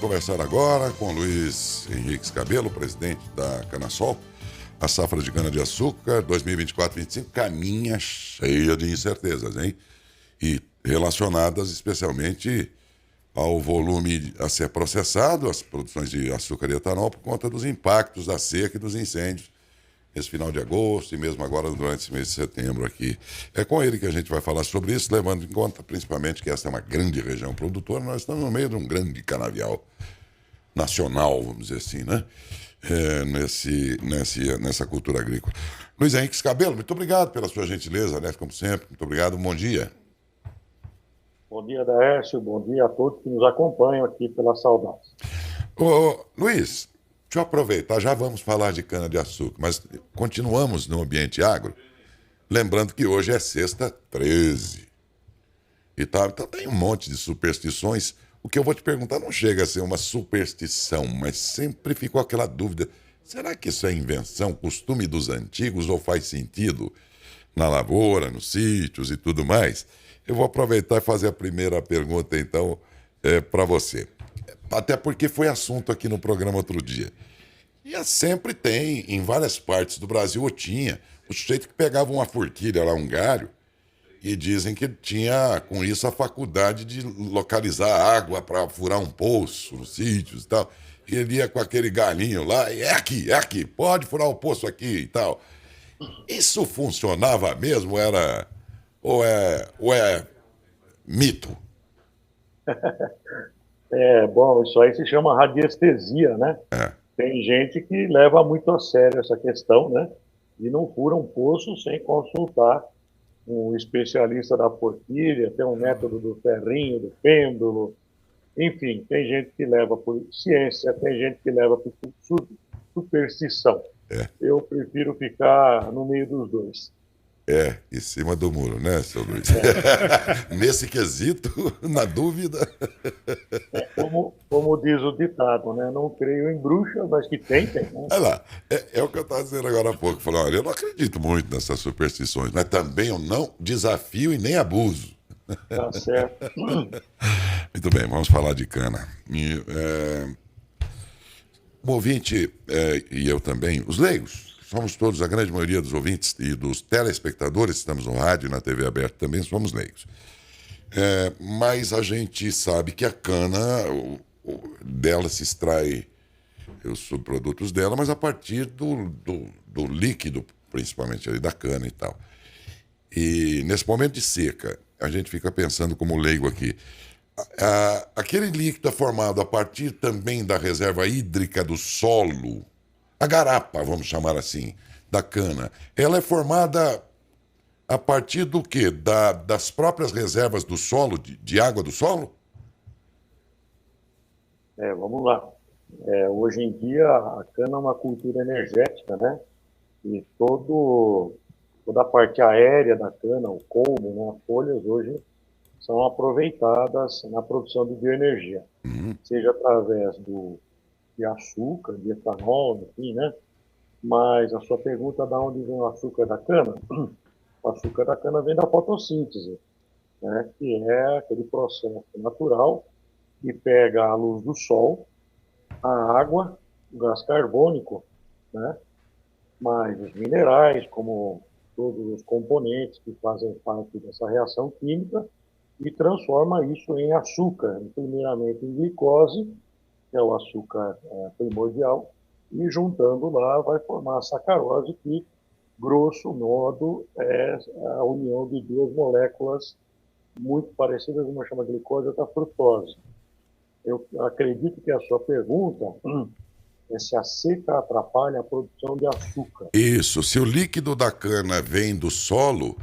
Conversar agora com Luiz Henrique Scabelo, presidente da Canasol. A safra de cana-de-açúcar 2024-25 caminha cheia de incertezas, hein? E relacionadas especialmente ao volume a ser processado, as produções de açúcar e etanol, por conta dos impactos da seca e dos incêndios esse final de agosto e mesmo agora durante esse mês de setembro aqui. É com ele que a gente vai falar sobre isso, levando em conta principalmente que essa é uma grande região produtora, nós estamos no meio de um grande canavial nacional, vamos dizer assim, né? Nessa cultura agrícola. Luiz Henrique Scabelo, muito obrigado pela sua gentileza, né? Como sempre, muito obrigado, bom dia. Bom dia, Daércio. Bom dia a todos que nos acompanham aqui pela Saudade. Ô, Luiz, deixa eu aproveitar, já vamos falar de cana-de-açúcar, mas continuamos no ambiente agro, lembrando que hoje é sexta 13 e tal, então tem um monte de superstições. O que eu vou te perguntar não chega a ser uma superstição, mas sempre ficou aquela dúvida: será que isso é invenção, costume dos antigos ou faz sentido na lavoura, nos sítios e tudo mais? Eu vou aproveitar e fazer a primeira pergunta, então, para você. Até porque foi assunto aqui no programa outro dia. E sempre tem, em várias partes do Brasil, ou tinha, o sujeito que pegava uma forquilha lá, um galho, e dizem que tinha, com isso, a faculdade de localizar água para furar um poço nos sítios e tal. E ele ia com aquele galinho lá, e é aqui, pode furar o poço aqui e tal. Isso funcionava mesmo? Ou é mito? Bom, isso aí se chama radiestesia, né? É. Tem gente que leva muito a sério essa questão, né? E não fura um poço sem consultar um especialista da forquilha, tem um método do ferrinho, do pêndulo, enfim, tem gente que leva por ciência, tem gente que leva por superstição. É. Eu prefiro ficar no meio dos dois. Em cima do muro, né, seu Luiz? Nesse quesito, na dúvida. Como diz o ditado, né? Não creio em bruxa, mas que tem, tem, né? Olha lá, é o que eu estava dizendo agora há pouco. Falei, olha, eu não acredito muito nessas superstições, mas também eu não desafio e nem abuso. Tá certo. Muito bem, vamos falar de cana. O ouvinte, e eu também, os leigos, somos todos, a grande maioria dos ouvintes e dos telespectadores, estamos no rádio e na TV aberta também, somos leigos. Mas a gente sabe que a cana, dela se extrai os subprodutos dela, mas a partir do líquido, principalmente ali da cana e tal. E nesse momento de seca, a gente fica pensando como leigo aqui, aquele líquido é formado a partir também da reserva hídrica do solo, a garapa, vamos chamar assim, da cana. Ela é formada a partir do quê? Das próprias reservas do solo, de água do solo? Vamos lá. Hoje em dia, a cana é uma cultura energética, né? E toda a parte aérea da cana, o colmo, né, as folhas, hoje são aproveitadas na produção de bioenergia, Uhum. seja através de açúcar, de etanol, enfim, né? Mas a sua pergunta de onde vem o açúcar da cana? O açúcar da cana vem da fotossíntese, né? Que é aquele processo natural que pega a luz do sol, a água, o gás carbônico, né? Mais os minerais, como todos os componentes que fazem parte dessa reação química, e transforma isso em açúcar, primeiramente em glicose, que é o açúcar primordial, e juntando lá vai formar a sacarose, que, grosso modo, é a união de duas moléculas muito parecidas, uma chama glicose e outra frutose. Eu acredito que a sua pergunta é se a seca atrapalha a produção de açúcar. Isso, se o líquido da cana vem do solo,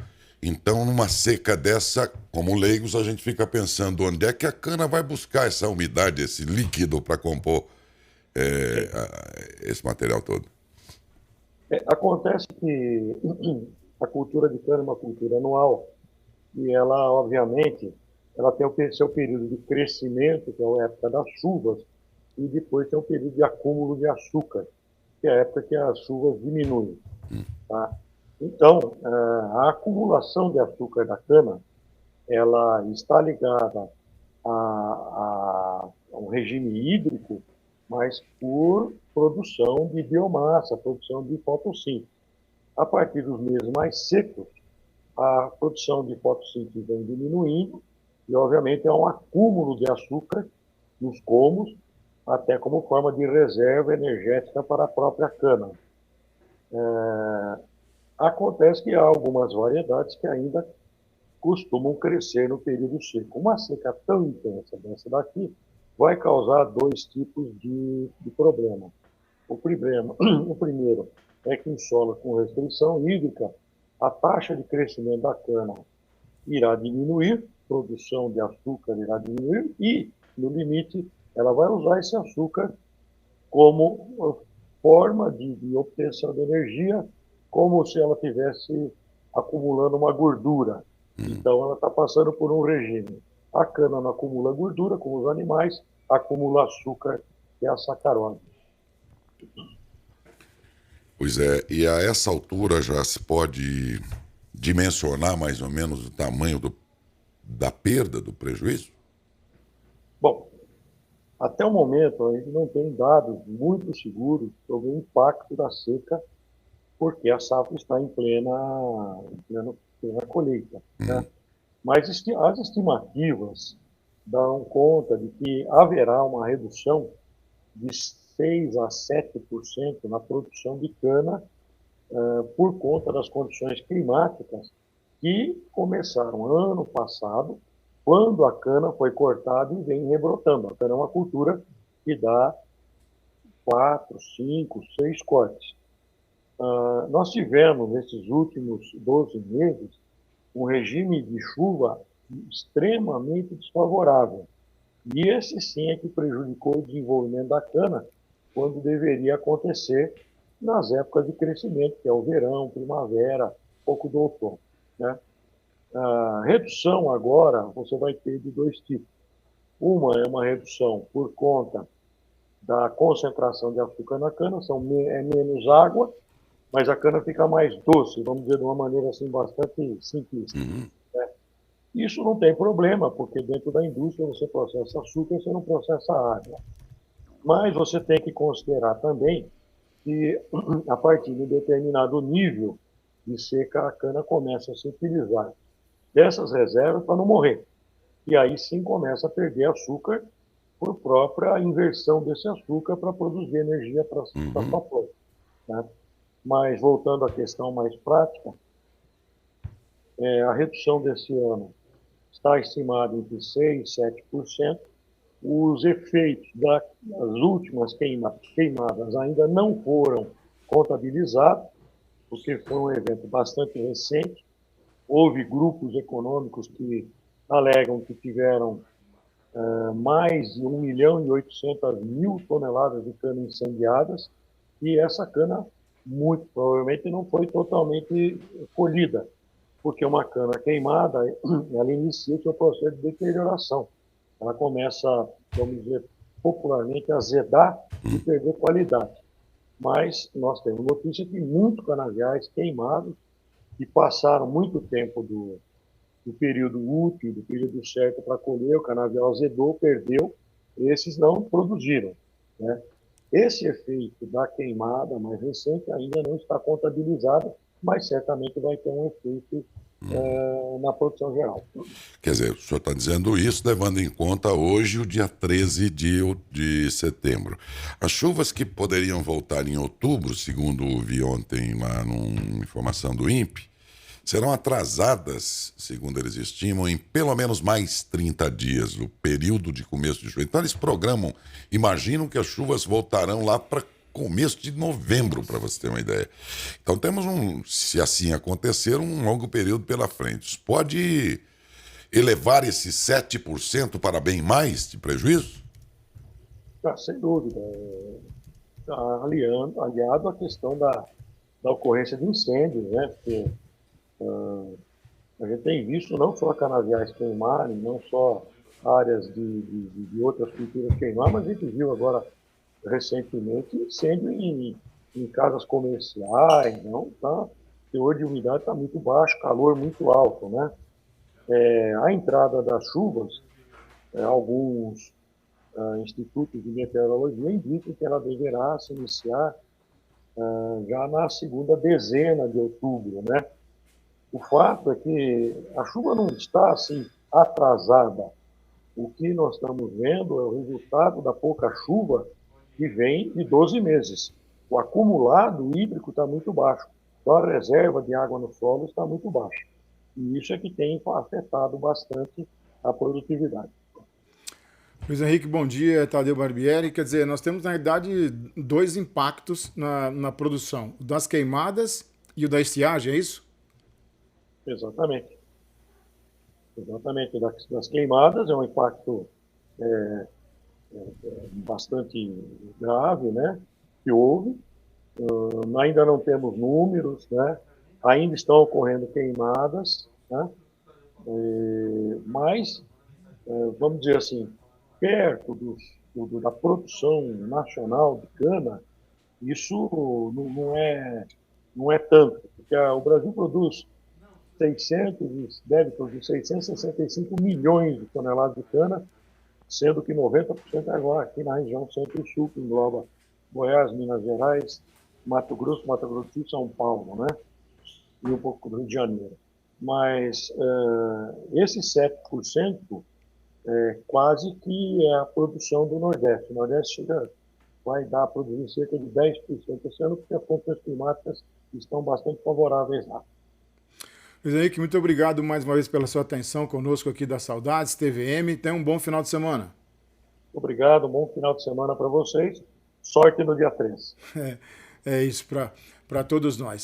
então numa seca dessa, como leigos, a gente fica pensando onde é que a cana vai buscar essa umidade, esse líquido para compor esse material todo. Acontece que a cultura de cana é uma cultura anual e ela, obviamente, ela tem o seu período de crescimento, que é a época das chuvas, e depois tem o período de acúmulo de açúcar, que é a época que as chuvas diminuem. Tá? Então, a acumulação de açúcar da cana, ela está ligada à um regime hídrico, mas por produção de biomassa, produção de fotossíntese. A partir dos meses mais secos, a produção de fotossíntese vem diminuindo e, obviamente, é um acúmulo de açúcar nos colmos, até como forma de reserva energética para a própria cana. Acontece que há algumas variedades que ainda costumam crescer no período seco. Uma seca tão intensa dessa daqui vai causar dois tipos de problema. O primeiro é que em solos com restrição hídrica, a taxa de crescimento da cana irá diminuir, produção de açúcar irá diminuir e, no limite, ela vai usar esse açúcar como forma de obtenção de energia, como se ela tivesse acumulando uma gordura. Então, ela está passando por um regime. A cana não acumula gordura, como os animais, acumula açúcar, que é a sacarose. Pois é, e a essa altura já se pode dimensionar mais ou menos o tamanho da perda, do prejuízo? Bom, até o momento a gente não tem dados muito seguros sobre o impacto da seca, porque a safra está em plena colheita, né? Mas as estimativas dão conta de que haverá uma redução de 6 a 7% na produção de cana por conta das condições climáticas que começaram ano passado, quando a cana foi cortada e vem rebrotando. A cana é uma cultura que dá 4, 5, 6 cortes. Nós tivemos, nesses últimos 12 meses, um regime de chuva extremamente desfavorável. E esse sim é que prejudicou o desenvolvimento da cana, quando deveria acontecer nas épocas de crescimento, que é o verão, primavera, pouco do outono, né? A redução agora você vai ter de dois tipos. Uma é uma redução por conta da concentração de açúcar na cana, é menos água, mas a cana fica mais doce, vamos dizer de uma maneira assim bastante simplista. Né? Isso não tem problema, porque dentro da indústria você processa açúcar, você não processa água. Mas você tem que considerar também que a partir de um determinado nível de seca, a cana começa a se utilizar dessas reservas para não morrer. E aí sim começa a perder açúcar por própria inversão desse açúcar para produzir energia para a sua planta. Né? Mas voltando à questão mais prática, a redução desse ano está estimada entre 6% e 7%. Os efeitos das últimas queimadas ainda não foram contabilizados, porque foi um evento bastante recente. Houve grupos econômicos que alegam que tiveram mais de 1.800.000 toneladas de cana incendiadas, e essa cana, muito provavelmente, não foi totalmente colhida, porque uma cana queimada, ela inicia o seu processo de deterioração. Ela começa, vamos dizer, popularmente, a azedar e perder qualidade. Mas nós temos notícia de muitos canaviais queimados que passaram muito tempo do período útil, do período certo para colher, o canavial azedou, perdeu, esses não produziram. Né? Esse efeito da queimada mais recente ainda não está contabilizado, mas certamente vai ter um efeito na produção geral. Quer dizer, o senhor está dizendo isso levando em conta hoje o dia 13 de setembro. As chuvas que poderiam voltar em outubro, segundo vi ontem lá numa informação do INPE, serão atrasadas, segundo eles estimam, em pelo menos mais 30 dias, o período de começo de julho. Então eles imaginam que as chuvas voltarão lá para começo de novembro, para você ter uma ideia. Então temos, se assim acontecer, um longo período pela frente. Isso pode elevar esses 7% para bem mais de prejuízo? Sem dúvida. Aliado à questão da ocorrência de incêndios, né? Porque a gente tem visto não só canaviais queimarem, não só áreas de outras culturas queimar, mas a gente viu agora recentemente incêndio em casas comerciais, não, tá? O teor de umidade está muito baixo, calor muito alto, né? A entrada das chuvas, alguns institutos de meteorologia indicam que ela deverá se iniciar já na segunda dezena de outubro, né? O fato é que a chuva não está assim atrasada. O que nós estamos vendo é o resultado da pouca chuva que vem de 12 meses. O acumulado hídrico está muito baixo, então a reserva de água no solo está muito baixa. E isso é que tem afetado bastante a produtividade. Luiz Henrique, bom dia. Tadeu Barbieri. Quer dizer, nós temos, na realidade, dois impactos na produção: o das queimadas e o da estiagem, é isso? Exatamente. Exatamente. Das queimadas é um impacto bastante grave, né? Que houve. Ainda não temos números, né? Ainda estão ocorrendo queimadas, né? Mas, vamos dizer assim, perto da produção nacional de cana, isso não é tanto, porque o Brasil produz 665 milhões de toneladas de cana, sendo que 90% é agora aqui na região centro-sul, que engloba Goiás, Minas Gerais, Mato Grosso do Sul, São Paulo, né? E um pouco do Rio de Janeiro. Mas esses 7% quase que é a produção do Nordeste. O Nordeste vai dar a produzir cerca de 10% esse ano, porque as condições climáticas estão bastante favoráveis lá. Luiz Henrique, muito obrigado mais uma vez pela sua atenção conosco aqui da Saudades TVM. Tenha um bom final de semana. Obrigado, um bom final de semana para vocês. Sorte no dia 3. É isso para todos nós.